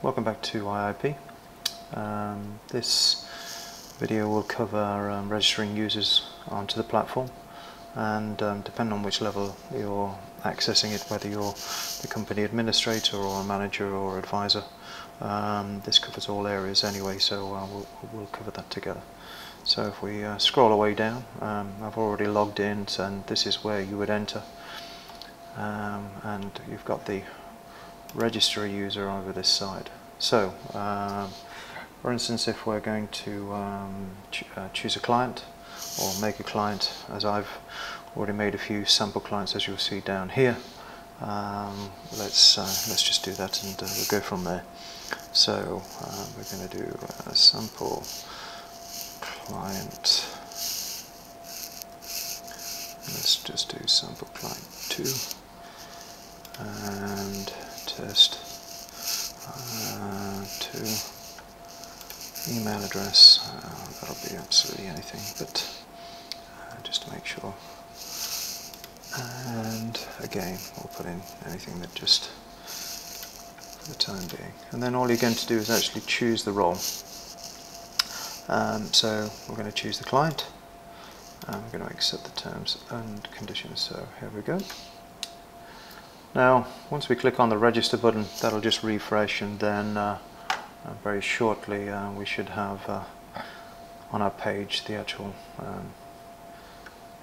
welcome back to IIP. This video will cover registering users onto the platform, and depending on which level you're accessing it, whether you're the company administrator or a manager or advisor, this covers all areas anyway, so we'll cover that together. So if we scroll away down, I've already logged in, and this is where you would enter, and you've got the register a user over this side. So for instance, if we're going to choose a client or make a client, as I've already made a few sample clients, as you'll see down here, let's just do that, and we'll go from there. So we're going to do a sample client. Let's just do sample client 2 and test 2, email address, that'll be absolutely anything, but just to make sure, and again we'll put in anything that just for the time being, and then all you're going to do is actually choose the role. So we're going to choose the client, and we're going to accept the terms and conditions, so here we go. Now once we click on the register button, that'll just refresh, and then very shortly we should have on our page the actual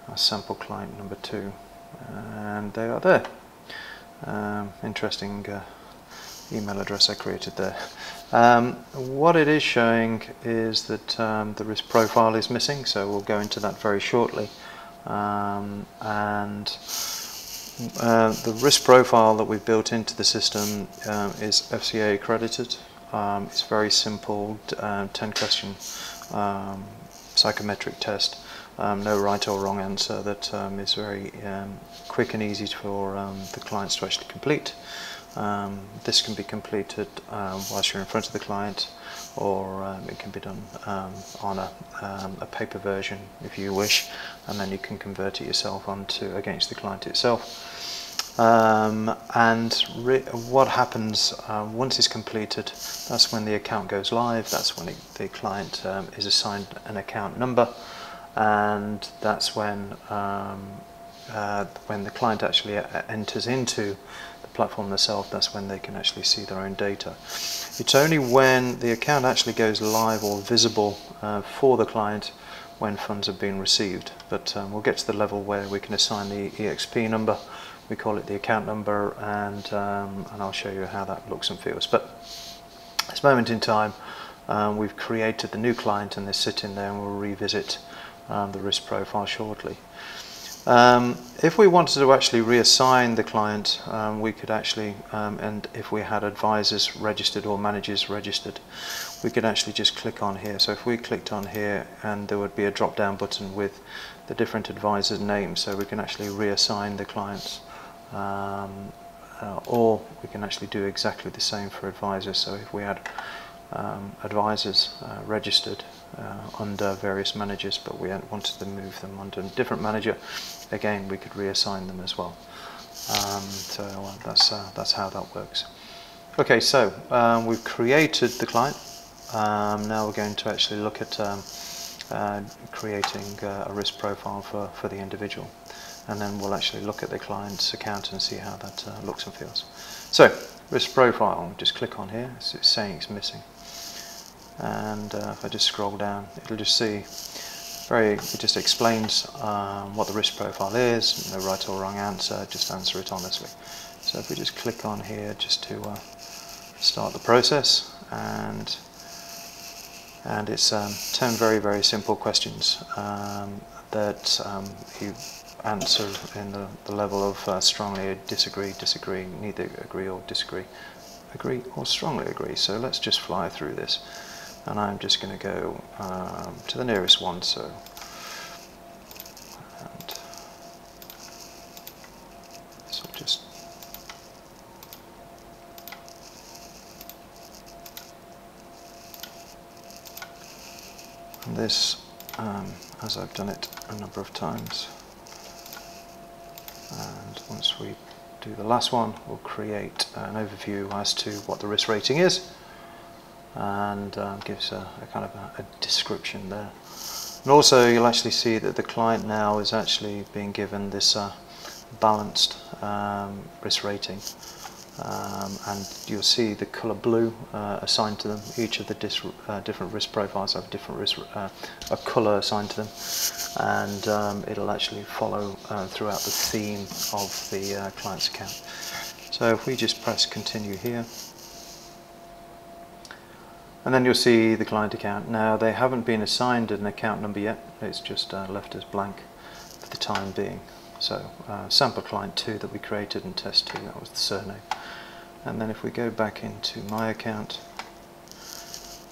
our sample client number 2, and they are there. Interesting email address I created there. What it is showing is that the risk profile is missing, so we'll go into that very shortly, and the risk profile that we've built into the system is FCA accredited. It's very simple, 10-question psychometric test, no right or wrong answer, that is very quick and easy for the clients to actually complete. This can be completed whilst you're in front of the client, or it can be done on a paper version if you wish, and then you can convert it yourself against the client itself. What happens once it's completed, that's when the account goes live, that's when the client is assigned an account number, and that's when the client actually enters into the platform themselves, that's when they can actually see their own data. It's only when the account actually goes live or visible for the client when funds have been received, but we'll get to the level where we can assign the EXP number. We call it the account number, and I'll show you how that looks and feels. But at this moment in time, we've created the new client, and they're sitting there, and we'll revisit the risk profile shortly. If we wanted to actually reassign the client, we could actually, and if we had advisors registered or managers registered, we could actually just click on here. So if we clicked on here, and there would be a drop down button with the different advisors' names, so we can actually reassign the clients, or we can actually do exactly the same for advisors. So if we had advisors registered under various managers, but we wanted to move them under a different manager, again we could reassign them as well. So that's how that works. Okay, so we've created the client. Now we're going to actually look at creating a risk profile for the individual, and then we'll actually look at the client's account and see how that looks and feels. So risk profile, just click on here, it's saying it's missing, and if I just scroll down, it'll just see it just explains what the risk profile is, no right or wrong answer, just answer it honestly. So if we just click on here just to start the process, and it's 10 very, very simple questions that you answer in the level of strongly disagree, disagree, neither agree or disagree, agree or strongly agree. So let's just fly through this, and I'm just going to go to the nearest one. So just this, as I've done it a number of times, and once we do the last one, we'll create an overview as to what the risk rating is, and gives a kind of a description there. And also you'll actually see that the client now is actually being given this balanced risk rating, and you'll see the colour blue assigned to them. Each of the different risk profiles have different risk, a colour assigned to them, and it'll actually follow throughout the theme of the client's account. So if we just press continue here, and then you'll see the client account. Now they haven't been assigned an account number yet, it's just left as blank for the time being. So sample client 2 that we created and test 2, that was the surname. And then if we go back into my account,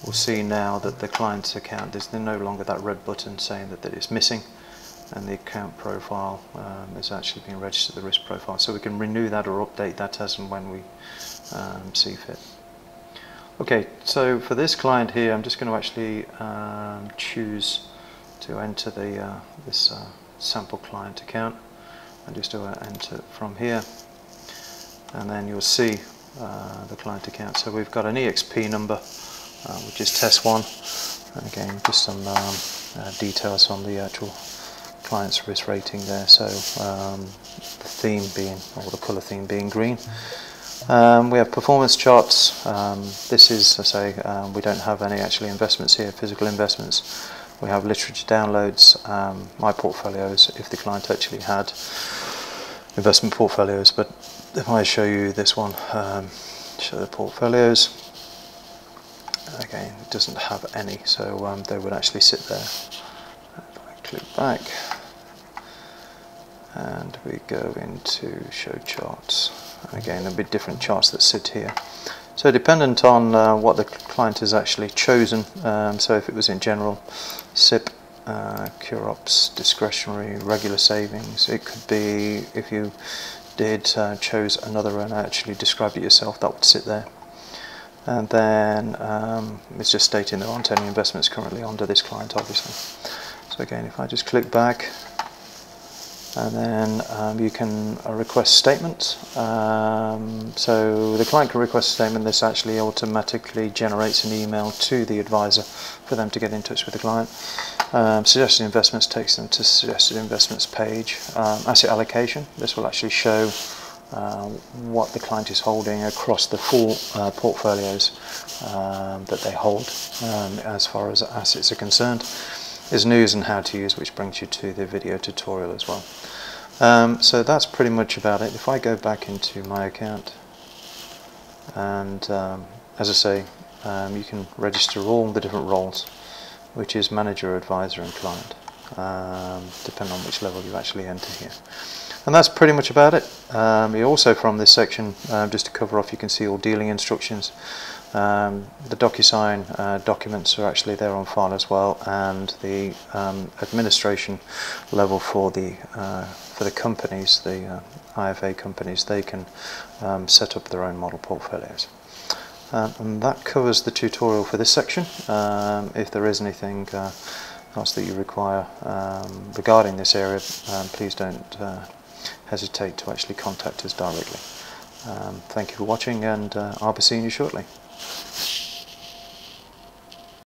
we'll see now that the client's account, there's no longer that red button saying that it's missing, and the account profile is actually being registered, the risk profile. So we can renew that or update that as and when we see fit. Okay, so for this client here, I'm just going to actually choose to enter this sample client account, and just do enter from here, and then you'll see the client account. So we've got an EXP number, which is test 1, and again just some details on the actual client's risk rating there. So the theme being, or the colour theme being green. We have performance charts. This is, I say, we don't have any actually investments here, physical investments. We have literature downloads, my portfolios, if the client actually had investment portfolios. But if I show you this one, show the portfolios, again, it doesn't have any, so they would actually sit there. If I click back, and we go into show charts. Again, there'll be different charts that sit here. So dependent on what the client has actually chosen, so if it was in general, SIP, Cure Ops, discretionary, regular savings, it could be, if you did chose another and actually described it yourself, that would sit there. And then it's just stating there aren't any investments currently under this client, obviously. So again, if I just click back, and then you can request statements. So the client can request a statement. This actually automatically generates an email to the advisor for them to get in touch with the client. Suggested investments takes them to suggested investments page. Asset allocation, this will actually show what the client is holding across the full portfolios that they hold as far as assets are concerned. Is news and how to use, which brings you to the video tutorial as well. So that's pretty much about it. If I go back into my account, and as I say, you can register all the different roles, which is manager, advisor and client, depending on which level you actually enter here. And that's pretty much about it. You also, from this section, just to cover off, you can see all dealing instructions. The DocuSign documents are actually there on file as well, and the administration level for the companies, the IFA companies, they can set up their own model portfolios. And that covers the tutorial for this section. If there is anything else that you require regarding this area, please don't hesitate to actually contact us directly. Thank you for watching, and I'll be seeing you shortly.